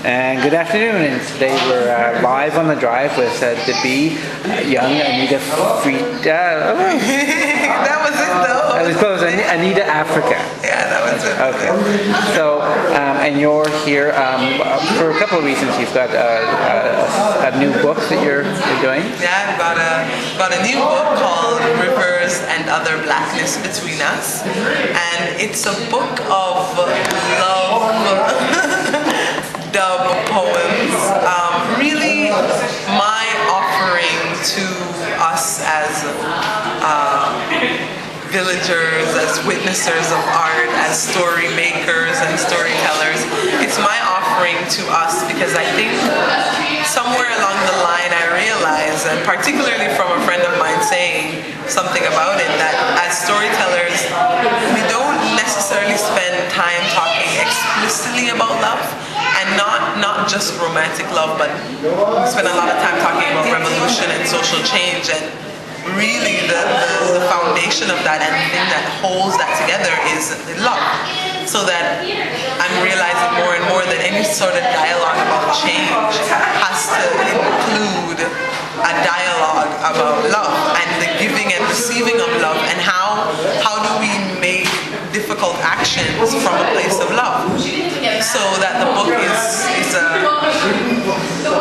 And good afternoon, and today we're live on the drive with the B, young Anita Frida. That was it though. I was close, Anita Africa. Yeah, that was it. Okay. So, and you're here for a couple of reasons. You've got a new book that you're doing. Yeah, I've got a new book called Rivers and Other Blackness Between Us. And it's a book of love dub poems. Really my offering to us as villagers, as witnessers of art, as story makers and storytellers. It's my offering to us because I think somewhere along the line I realized, and particularly from a friend of mine saying something about it, that as storytellers we don't necessarily spend time talking explicitly about love, and not just romantic love, but we spend a lot of time talking about revolution and social change, and really the foundation of that and the thing that holds that together is love. So that I'm realizing more and more that any sort of dialogue about change has to include a dialogue about love and the giving and receiving of love, and how do we make difficult actions from a place of love. So that the book is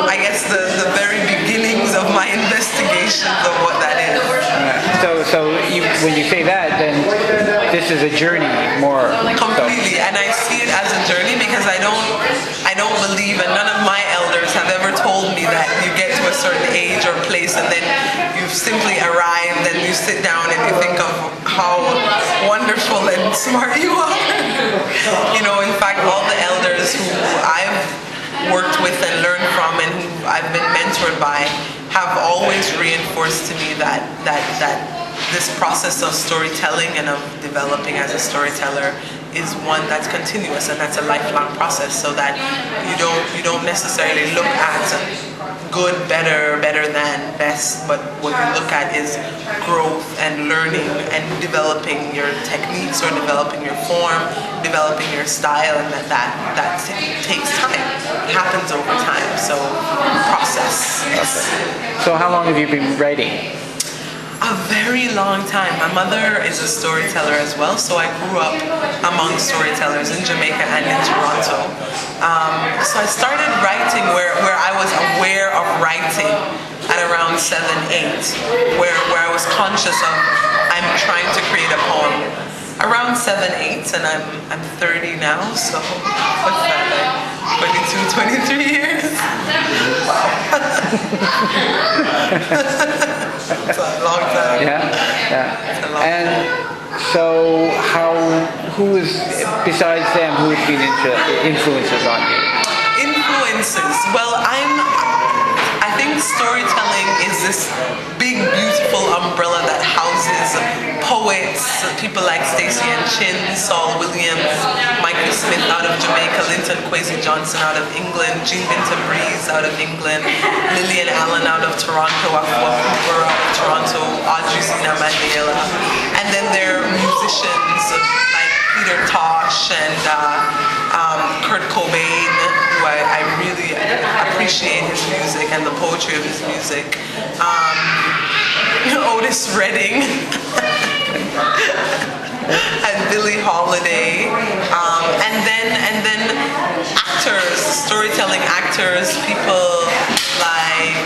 I guess the very beginnings of my investigations of what that is. So when you say that, then this is a journey more. Completely, and I see it as a journey because I don't believe, and none of my elders have ever told me that you get to a certain age or place and then you've simply arrived and you sit down and you think of how wonderful and smart you are. You know, in fact, all the elders who I've worked with and learned from and who I've been mentored by have always reinforced to me that this process of storytelling and of developing as a storyteller is one that's continuous, and that's a lifelong process, so that you don't necessarily look at good, better than, best, but what you look at is growth and learning and developing your techniques or developing your form, developing your style, and that takes time. It happens over time, so process. Yes. So how long have you been writing? A very long time. My mother is a storyteller as well, so I grew up among storytellers in Jamaica and in Toronto. So I started writing where I was aware of writing at around 7, 8, where I was conscious of I'm trying to create a poem. Around 7, 8, and I'm 30 now, so what's that, like 22, 23 years? It's a long time. Yeah. And so who is, besides them, who has been influences on you? Influences. Well, I think storytelling is this big, beautiful umbrella that houses poets, people like Stacey and Chin, Saul Williams, Michael Smith out of Jamaica, Linton Kwesi Johnson out of England, Jean Binta Breeze out of England, Lillian Allen out of Toronto, Afua Cooper out of Toronto, Audrey Zina Mandela. And then there are musicians like Peter Tosh and Kurt Cobain, who I really appreciate his music and the poetry of his music. Otis Redding and Billie Holiday, and then actors, storytelling actors, people like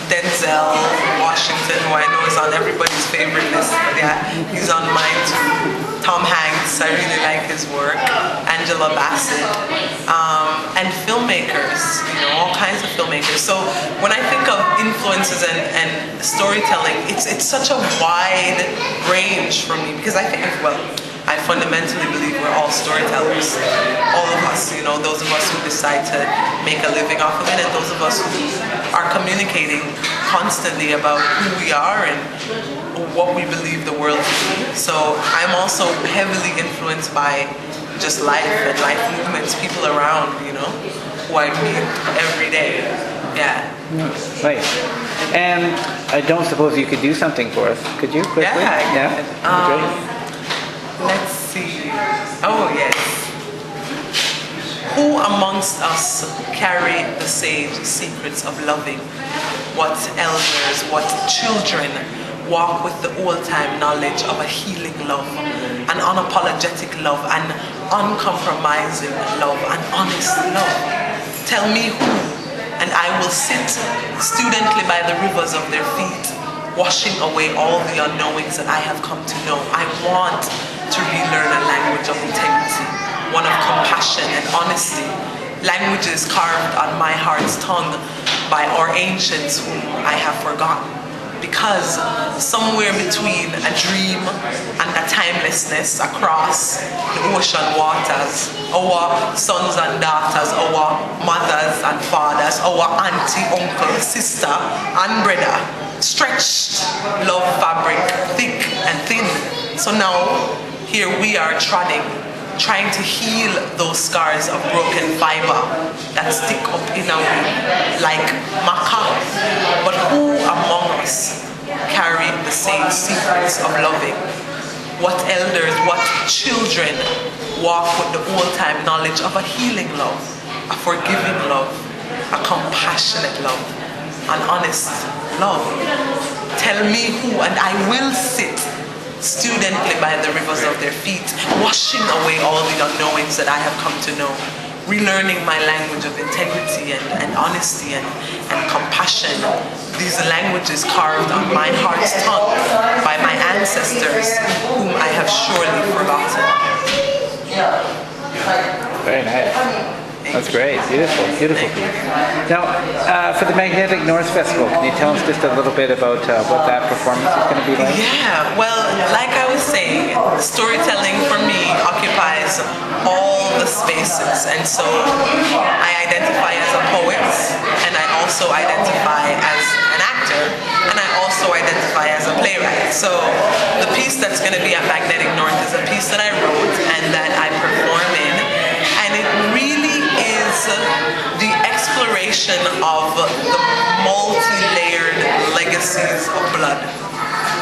Denzel Washington, who I know is on everybody's favorite list, but yeah, he's on mine too. Tom Hanks, I really like his work. Angela Bassett, and filmmakers, all kinds of filmmakers. So when I think of influences and storytelling, it's such a wide range for me, because I fundamentally believe we're all storytellers. All of us, those of us who decide to make a living off of it, and those of us who are communicating constantly about who we are and what we believe the world to be. So I'm also heavily influenced by just life and life movements, people around, who I meet every day. Yeah. Nice. And I don't suppose you could do something for us, could you? Quickly? Yeah, I could. Let's see. Oh, yes. Who amongst us carry the sage secrets of loving? What elders, what children walk with the old-time knowledge of a healing love, an unapologetic love, an uncompromising love, an honest love? Tell me who, and I will sit studently by the rivers of their feet, washing away all the unknowings that I have come to know. I want to relearn a language of integrity, one of compassion and honesty, languages carved on my heart's tongue by our ancients whom I have forgotten. Because somewhere between a dream and a timelessness across the ocean waters, our sons and daughters, our mothers and fathers, our auntie, uncle, sister and brother stretched love fabric thick and thin. So now here we are trying to heal those scars of broken fiber that stick up in our like maca. But who among us carry the same secrets of loving? What elders, what children walk with the old-time knowledge of a healing love, a forgiving love, a compassionate love, an honest love? Tell me who, and I will sit studently by the rivers of their feet, washing away all the unknowings that I have come to know, relearning my language of integrity and honesty and compassion. These languages carved on my heart's tongue by my ancestors, whom I have surely forgotten. Very nice. That's great. Beautiful, beautiful piece. Now, for the Magnetic North Festival, can you tell us just a little bit about what that performance is going to be like? Yeah, well, like I was saying, storytelling for me occupies all the spaces. And so I identify as a poet, and I also identify as an actor, and I also identify as a playwright. So the piece that's going to be at Magnetic North is a piece that I wrote and that I perform in. And it really is the exploration of the multi-layered legacies of blood,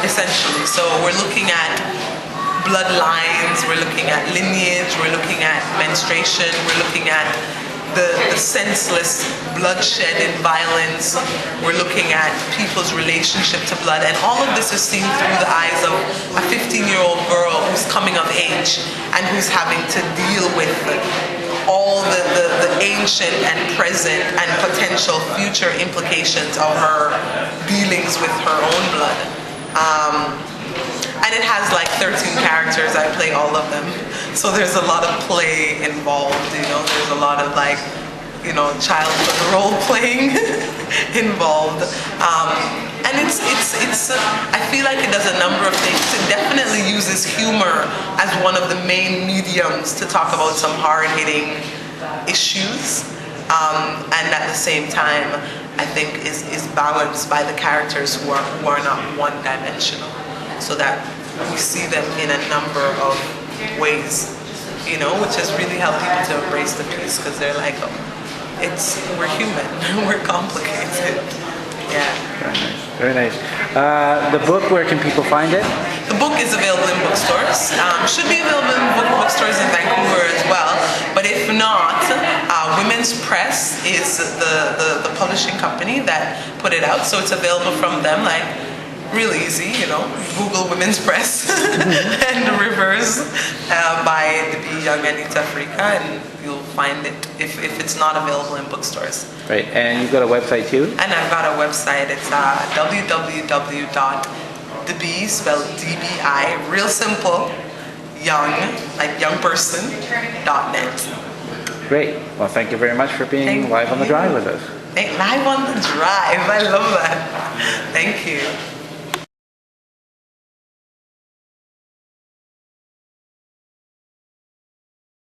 essentially. So we're looking at bloodlines, we're looking at lineage, we're looking at menstruation, we're looking at the senseless bloodshed and violence, we're looking at people's relationship to blood, and all of this is seen through the eyes of a 15-year-old girl who's coming of age and who's having to deal with all the ancient and present and potential future implications of her dealings with her own blood. And it has like 13 characters. I play all of them. So there's a lot of play involved, there's a lot of like, childhood role playing involved. And it's I feel like it does a number of things. It definitely uses humor as one of the main mediums to talk about some hard-hitting issues. And at the same time, I think is balanced by the characters who are not one-dimensional, so that we see them in a number of ways, which has really helped people to embrace the piece, because they're like, we're human, we're complicated. Yeah. Very nice. The book, where can people find it? The book is available in bookstores. Should be available in bookstores in Vancouver as well. But if not, Women's Press is the publishing company that put it out. So it's available from them, like real easy, Google Women's Press and Rivers by the Young Anita Africa, and you'll find it if it's not available in bookstores. Right, and you've got a website too? And I've got a website. It's www.dbi, spelled D-B-I, real simple, young, like young person, .net. Great. Well, thank you very much for being live on the drive with us. Live on the drive. I love that. Thank you.